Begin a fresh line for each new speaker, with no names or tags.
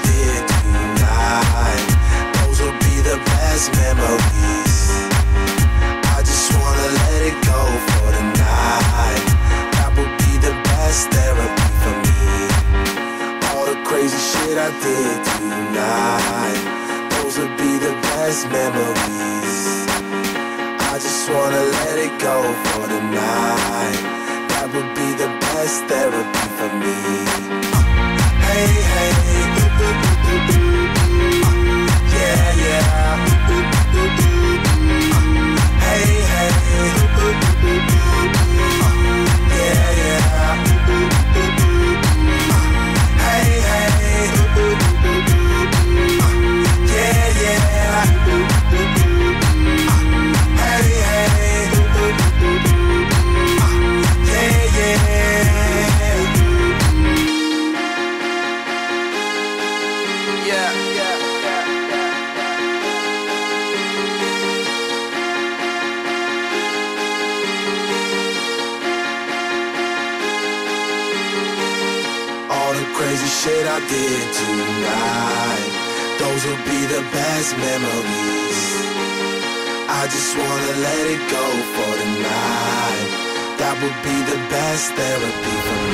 did tonight, those will be the best memories. I just wanna let it go for the night. That would be the best therapy for me. All the crazy shit I did tonight, those would be the best memories. I just wanna let it go for the night. That would be the best therapy for me. Hey, hey, yeah, yeah. Hey, hey, yeah, yeah. Hey, hey, yeah, yeah. Hey, hey, yeah, yeah. Yeah, yeah, all the crazy shit I did tonight, those will be the best memories. I just wanna let it go for the night. That would be the best therapy for me.